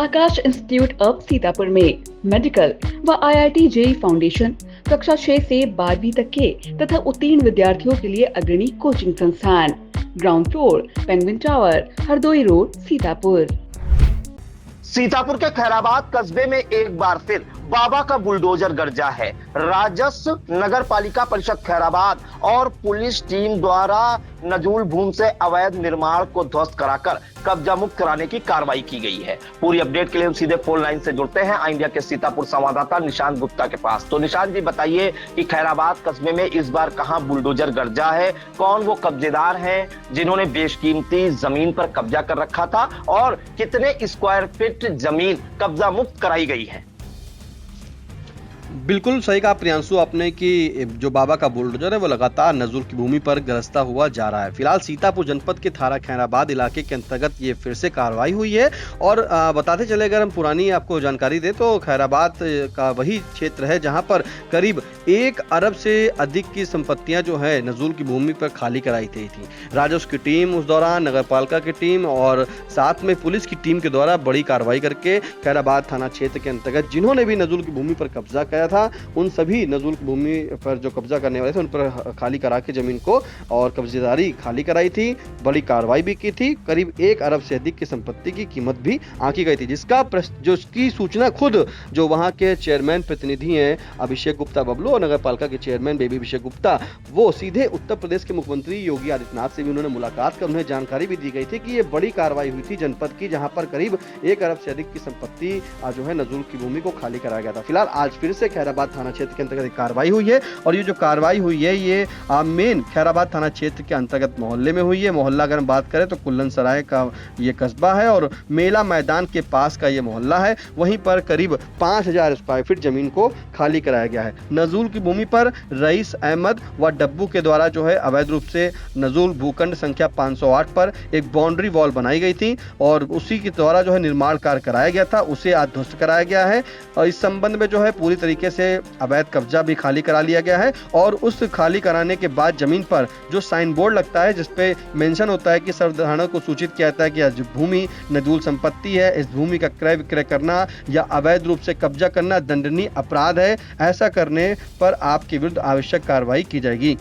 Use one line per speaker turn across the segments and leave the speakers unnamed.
Akash institute of Sitapur में medical व IIT JEE foundation कक्षा 6 से 12वीं तक के तथा उत्तीर्ण विद्यार्थियों के लिए अग्रणी कोचिंग संस्थान। Ground floor, penguin tower, Hardoi road, Sitapur.
Sitapur के खैराबाद कस्बे में एक बार फिर बाबा का बुलडोजर गरजा है। राजस्व, नगर पालिका परिषद खैराबाद और पुलिस टीम द्वारा नजूल भूमि से अवैध निर्माण को ध्वस्त कराकर कब्जा मुक्त कराने की कार्रवाई की गई है। पूरी अपडेट के लिए हम सीधे फोन लाइन से जुड़ते हैं इंडिया के सीतापुर संवाददाता निशांत गुप्ता के पास। तो निशांत जी, बताइए कि खैराबाद कस्बे में इस बार कहां बुलडोजर गरजा है, कौन वो कब्जेदार हैं जिन्होंने बेशकीमती जमीन पर कब्जा कर रखा था और कितने स्क्वायर फीट जमीन कब्जा मुक्त कराई गई है?
बिल्कुल सही कहा प्रियांशु आपने कि जो बाबा का बुलडोजर है वो लगातार नजूल की भूमि पर गरजता हुआ जा रहा है। फिलहाल सीतापुर जनपद के थाना खैराबाद इलाके के अंतर्गत ये फिर से कार्रवाई हुई है और बताते चले, अगर हम पुरानी आपको जानकारी दें तो खैराबाद का वही क्षेत्र है जहां पर करीब 1 अरब से अधिक की संपत्तियां जो है नजूल की भूमि पर खाली कराई गई थी। राजस्व की टीम उस दौरान, नगर पालिका की टीम और साथ में पुलिस की टीम के द्वारा बड़ी कार्रवाई करके खैराबाद थाना क्षेत्र के अंतर्गत जिन्होंने भी नजूल की भूमि पर कब्जा किया था उन सभी नजूल की भूमि पर जो कब्जा करने वाले थे उन पर खाली करा के जमीन को और कब्जेदारी खाली कराई थी। बड़ी कार्रवाई भी की थी। करीब 1 अरब से अधिक की संपत्ति की कीमत भी आंकी गई थी, जिसकी सूचना खुद जो वहां के चेयरमैन प्रतिनिधि हैं अभिषेक गुप्ता बबलू और नगर पालिका के चेयरमैन बेबी अभिषेक गुप्ता, वो सीधे उत्तर प्रदेश के मुख्यमंत्री योगी आदित्यनाथ से भी उन्होंने मुलाकात कर उन्हें जानकारी भी दी गई थी कि ये बड़ी कार्रवाई हुई थी जनपद की, जहां पर करीब 1 अरब से अधिक की संपत्ति जो है नजूल की भूमि को खाली कराया गया था। फिलहाल आज फिर से खैराबाद थाना क्षेत्र के अंतर्गत कार्रवाई हुई है और ये जो कार्रवाई हुई है ये मेन खैराबाद थाना क्षेत्र के अंतर्गत मोहल्ले में हुई है। मोहल्ला अगर हम बात करें तो कुल्लन सराय का ये कस्बा है और मेला मैदान के पास का ये मोहल्ला है। वहीं पर करीब 5000 स्क्वायर फीट जमीन को खाली कराया गया है। नजूल की भूमि पर रईस अहमद व डब्बू के द्वारा जो है अवैध रूप से नजूल भूखंड संख्या 508 पर एक बाउंड्री वॉल बनाई गई थी और उसी के द्वारा जो है निर्माण कार्य कराया गया था, उसे आज ध्वस्त कराया गया है और इस संबंध में जो है पूरी तरीके से अवैध कब्जा भी खाली करा लिया गया है और उस खाली कराने के बाद जमीन पर जो साइन बोर्ड लगता है जिसपे मेंशन होता है कि सर्वधारणा को सूचित किया जाता है कि यह भूमि नजूल संपत्ति है, इस भूमि का क्रय विक्रय करना या अवैध रूप से कब्जा करना दंडनीय अपराध है, ऐसा करने पर आपके विरुद्ध आवश्यक कार्रवाई की जाएगी।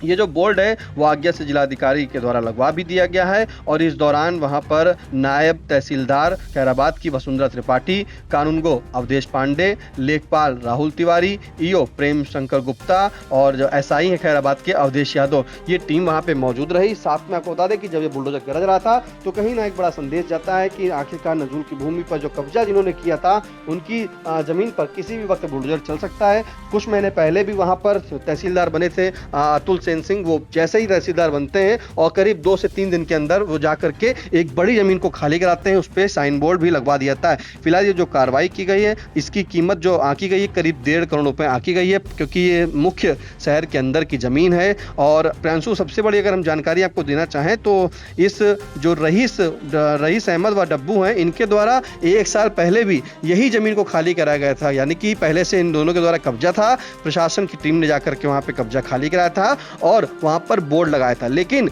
ये जो बोर्ड है वो आज्ञा से जिलाधिकारी के द्वारा लगवा भी दिया गया है और इस दौरान वहां पर नायब तहसीलदार खैराबाद की वसुंधरा त्रिपाठी, कानूनगो अवधेश पांडे, लेखपाल राहुल तिवारी, ईओ प्रेम शंकर गुप्ता और जो एसआई है खैराबाद के अवधेश यादव, ये टीम वहां पे मौजूद रही। साथ में आपको बता दें कि जब ये बुलडोजर गरज रहा था तो कहीं ना एक बड़ा संदेश जाता है कि आखिरकार नजूल की भूमि पर जो कब्जा जिन्होंने किया था उनकी जमीन पर किसी भी वक्त बुलडोजर चल सकता है। कुछ महीने पहले भी वहां पर तहसीलदार बने थे अतुल सिंह, वो जैसे ही तहसीलदार बनते हैं और करीब 2 से 3 दिन के अंदर वो जाकर के एक बड़ी जमीन को खाली कराते हैं, उस पे साइन बोर्ड भी लगवा दिया जाता है। फिलहाल ये जो कार्रवाई की गई है इसकी कीमत जो आंकी गई है करीब 1.5 करोड़ रुपए आंकी गई है, क्योंकि ये मुख्य शहर के अंदर की जमीन है। और प्रियांशु, सबसे बड़ी अगर हम जानकारी आपको देना चाहें तो इस जो रईस अहमद व डब्बू हैं इनके द्वारा 1 साल पहले भी यही जमीन को खाली कराया गया था, यानी कि पहले से इन दोनों के द्वारा कब्जा था, प्रशासन की टीम ने जाकर के वहां पे कब्जा खाली कराया था और वहां पर बोर्ड लगाया था। लेकिन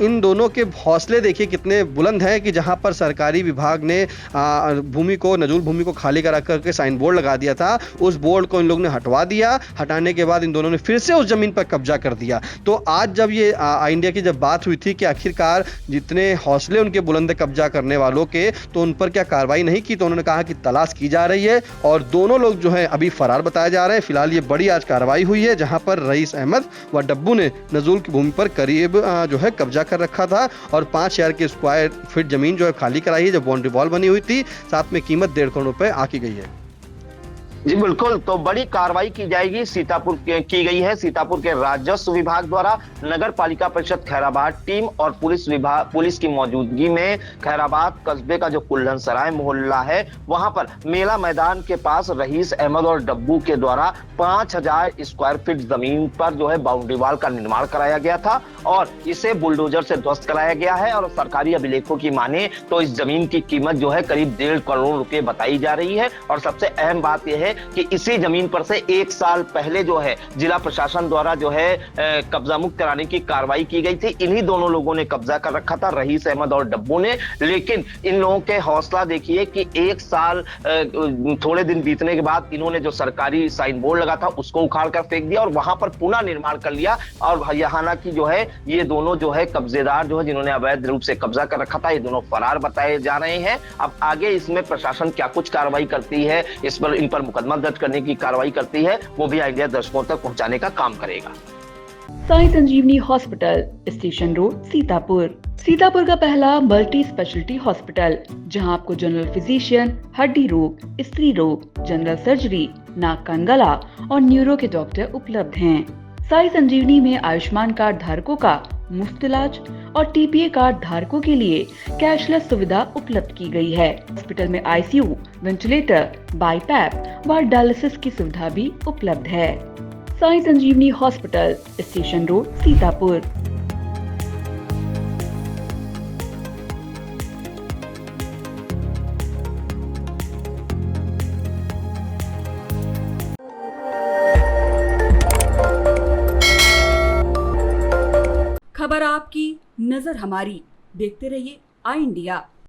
इन दोनों के हौसले देखिए कितने बुलंद हैं कि जहां पर सरकारी विभाग ने भूमि को नजूल भूमि को खाली करा करके साइन बोर्ड लगा दिया था, उस बोर्ड को इन लोगों ने हटवा दिया। हटाने के बाद इन दोनों ने फिर से उस जमीन पर कब्जा कर दिया। तो आज जब ये इंडिया की जब बात हुई थी कि आखिरकार जितने हौसले उनके बुलंद कब्जा करने वालों के, तो उन पर क्या कार्रवाई नहीं की, तो उन्होंने कहा कि तलाश की जा रही है और दोनों लोग जो है अभी फरार बताए जा रहे हैं। फिलहाल ये बड़ी आज कार्रवाई हुई है जहां पर रईस अहमद व डब्बू ने नजूल की भूमि पर करीब जो है कब्जा कर रखा था और 5000 के स्क्वायर फीट जमीन जो है खाली कराई है, जो बाउंड्री वॉल बनी हुई थी, साथ में कीमत 1.5 करोड़ रुपए आंकी गई है।
जी बिल्कुल, तो बड़ी कार्रवाई की जाएगी सीतापुर की गई है। सीतापुर के राजस्व विभाग द्वारा नगर पालिका परिषद खैराबाद टीम और पुलिस की मौजूदगी में खैराबाद कस्बे का जो कुल्लन सराय मोहल्ला है वहां पर मेला मैदान के पास रईस अहमद और डब्बू के द्वारा 5000 स्क्वायर फीट जमीन पर जो है बाउंड्री वॉल का निर्माण कराया गया था और इसे बुलडोजर से ध्वस्त कराया गया है और सरकारी अभिलेखों की माने तो इस जमीन की कीमत जो है करीब 1.5 करोड़ रुपए बताई जा रही है। और सबसे अहम बात यह है है कि इसी जमीन पर से 1 साल पहले जो है जिला प्रशासन द्वारा जो है कब्जा मुक्त कराने की कार्रवाई की गई थी। इन्हीं दोनों लोगों ने कब्जा कर रखा था, रईस अहमद और डब्बू ने। लेकिन इन लोगों के हौसला देखिए कि 1 साल थोड़े दिन बीतने के बाद इन्होंने जो सरकारी साइन बोर्ड लगा था उसको उखाड़ कर फेंक दिया और वहां पर पुनः निर्माण कर लिया। और यहाँ की जो है ये दोनों जो है कब्जेदार जो है जिन्होंने अवैध रूप से कब्जा कर रखा था, ये दोनों फरार बताए जा रहे हैं। अब आगे इसमें प्रशासन क्या कुछ कार्रवाई करती है, इस पर इन पर मुकदमा दर्ज करने की कार्रवाई करती है, वो भी आइडिया दर्शकों तक पहुंचाने का काम करेगा।
Sai Sanjivani hospital, station road, Sitapur. Sitapur का पहला मल्टी स्पेशलिटी हॉस्पिटल जहां आपको जनरल फिजिशियन, हड्डी रोग, स्त्री रोग, जनरल सर्जरी, नाक कान गला और न्यूरो के डॉक्टर उपलब्ध हैं। साई संजीवनी में आयुष्मान कार्ड धारकों का मुफ्त इलाज और टीपीए कार्ड धारकों के लिए कैशलेस सुविधा उपलब्ध की गई है। हॉस्पिटल में आईसीयू, वेंटिलेटर, बाईपैप व डायलिसिस की सुविधा भी उपलब्ध है। Sai Sanjivani hospital, station road, Sitapur.
खबर आपकी, नजर हमारी। देखते रहिए आई इंडिया।